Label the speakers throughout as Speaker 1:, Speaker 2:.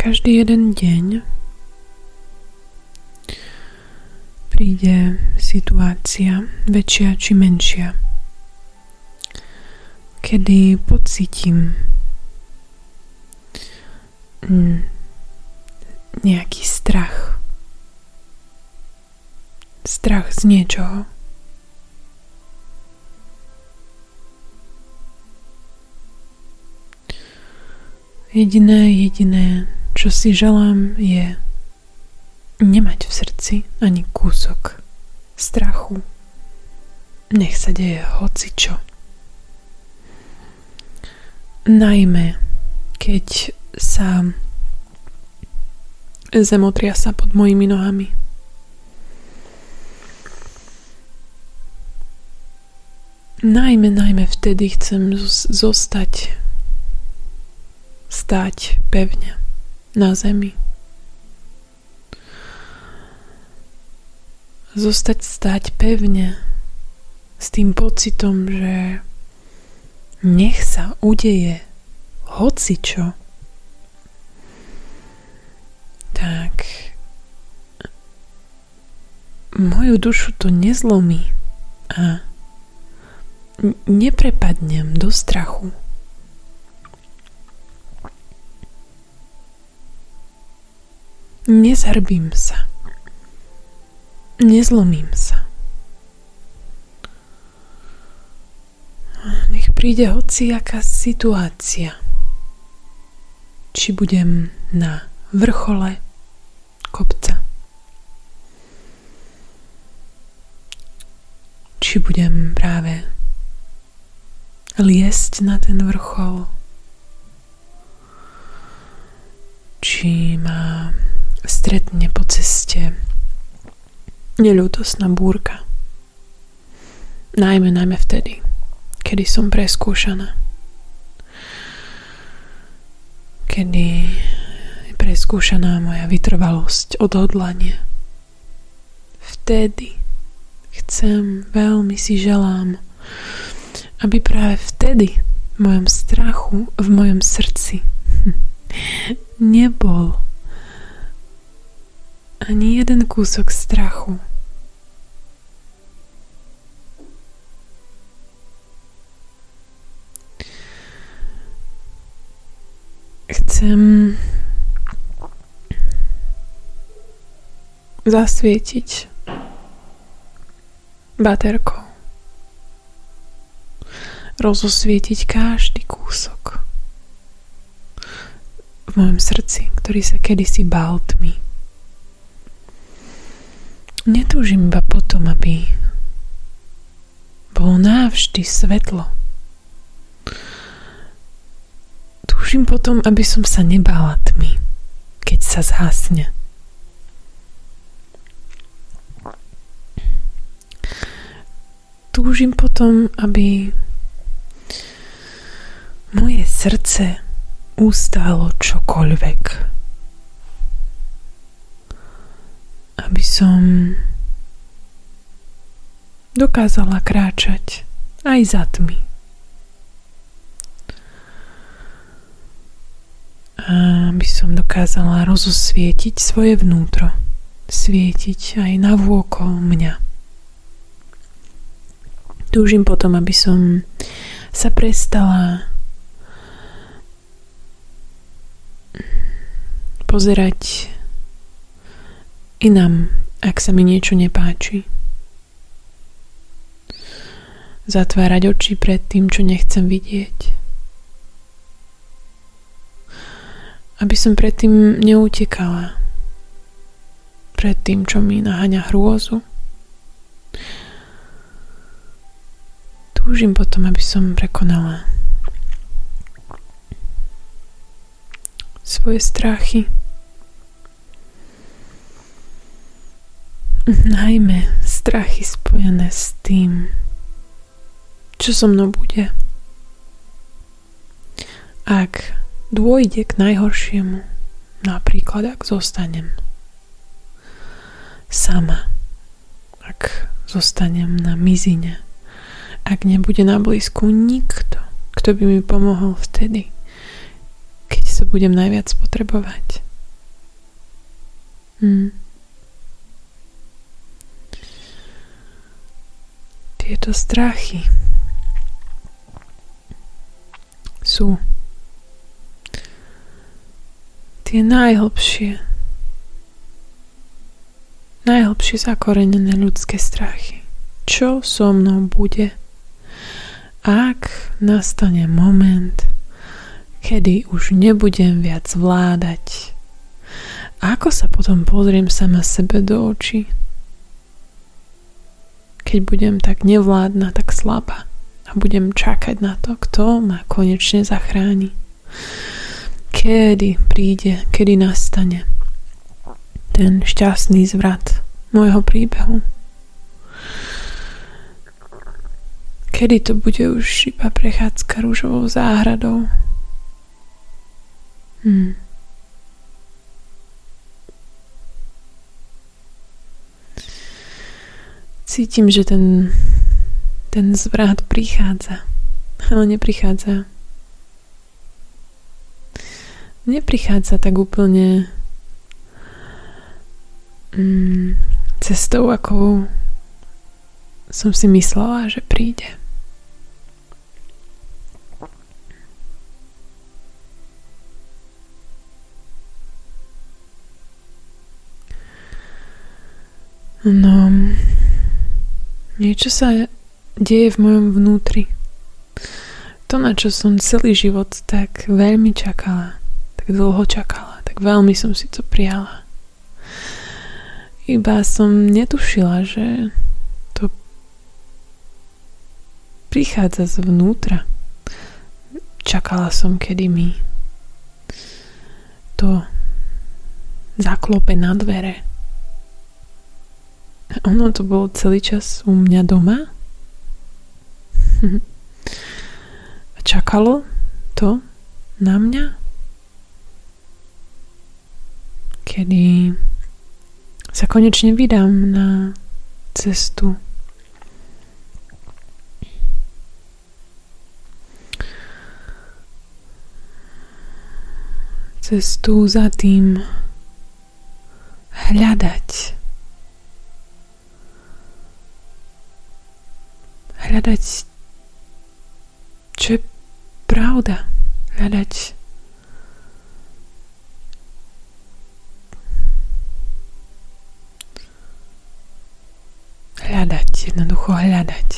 Speaker 1: Každý jeden deň príde situácia, väčšia či menšia, kedy pocítim nejaký strach. Strach z niečoho. Jediné, čo si želám, je nemať v srdci ani kúsok strachu. Nech sa deje hocičo. Najmä, keď sa zem otriasa pod mojimi nohami. Najmä vtedy chcem stáť pevne na zemi. Stáť pevne s tým pocitom, že nech sa udeje hocičo. Tak moju dušu to nezlomí a neprepadnem do strachu. Nezhrbím sa. Nezlomím sa. Nech príde hociaká situácia. Či budem na vrchole kopca. Či budem práve liesť na ten vrchol. Či ma stretne po ceste neľútostná búrka. Najmä vtedy, kedy som preskúšaná. Kedy je preskúšaná moja vytrvalosť, odhodlanie. Vtedy veľmi si želám, aby práve vtedy v mojom strachu, v mojom srdci nebol ani jeden kúsok strachu. Chcem zasvietiť baterkou, rozosvietiť každý kúsok v mojom srdci, ktorý sa kedysi bál tmy. Netúžim iba potom, aby bolo navždy svetlo. Túžim potom, aby som sa nebála tmy, keď sa zhasne. Túžim potom, aby moje srdce ustálo čokoľvek. Aby som dokázala kráčať aj za tmy. A aby som dokázala rozosvietiť svoje vnútro. Svietiť aj navôkol mňa. Túžim potom, aby som sa prestala pozerať inám, ak sa mi niečo nepáči. Zatvárať oči pred tým, čo nechcem vidieť. Aby som predtým neutekala. Pred tým, čo mi naháňa hrôzu. Túžim potom, aby som prekonala svoje strachy. Najmä strachy spojené s tým, čo so mnou bude. Ak dôjde k najhoršiemu, napríklad ak zostanem sama, ak zostanem na mizine, ak nebude na blízku nikto, kto by mi pomohol vtedy, keď sa budem najviac potrebovať. Tieto strachy sú tie najhlbšie zakorenené ľudské strachy. Čo so mnou bude, ak nastane moment, kedy už nebudem viac vládať? Ako sa potom pozriem sama sebe do očí, keď budem tak nevládna, tak slabá a budem čakať na to, kto ma konečne zachráni? Kedy príde, kedy nastane ten šťastný zvrat môjho príbehu? Kedy to bude už iba prechádzka ružovou záhradou? Cítim, že ten zvrat prichádza, ale neprichádza tak úplne cestou, akou som si myslela, že príde. No, niečo sa deje v mojom vnútri. To, na čo som celý život tak veľmi čakala, tak dlho čakala, tak veľmi som si to prijala. Iba som netušila, že to prichádza zvnútra. Čakala som, kedy mi to zaklope na dvere. Ono to bolo celý čas u mňa doma. A čakalo to na mňa, kedy sa konečne vydám na cestu. Cestu za tým hľadať, čo je pravda, hľadať jednoducho hľadať.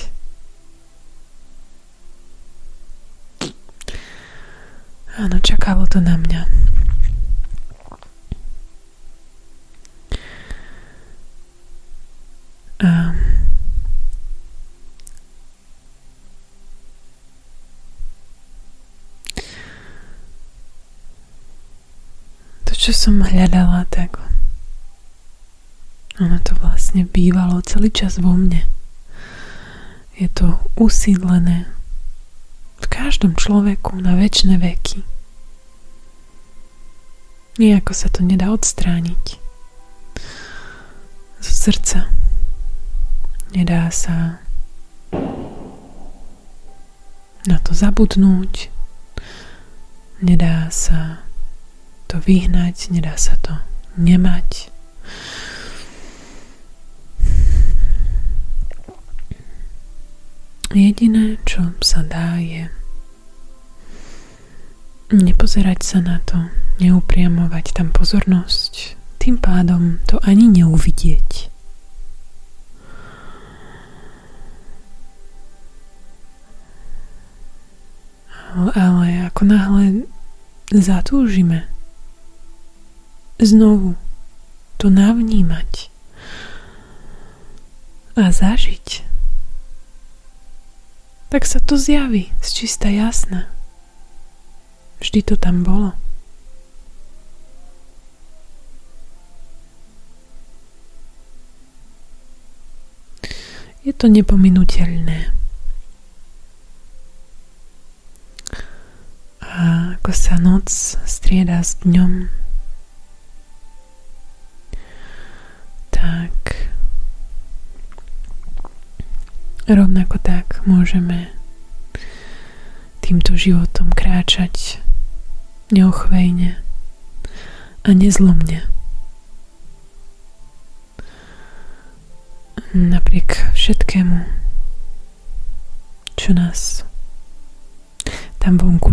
Speaker 1: Áno, čakalo to na mňa. A to, čo som hľadala, tak ono to vlastne bývalo celý čas vo mne. Je to usídlené v každom človeku na večné veky. Nijako sa to nedá odstrániť zo srdca. Nedá sa na to zabudnúť. Nedá sa to vyhnať. Nedá sa to nemať. Jediné, čo sa dá, je nepozerať sa na to, neupriamovať tam pozornosť, tým pádom to ani neuvidieť. Ale ako náhle zatúžime znovu to navnímať a zažiť, tak sa to zjaví z čista jasna. Vždy to tam bolo. Je to nepominuteľné. A ako sa noc strieda s dňom, tak rovnako tak môžeme týmto životom kráčať neochvejne a nezlomne. napriek všetkému, čo nás tam vonku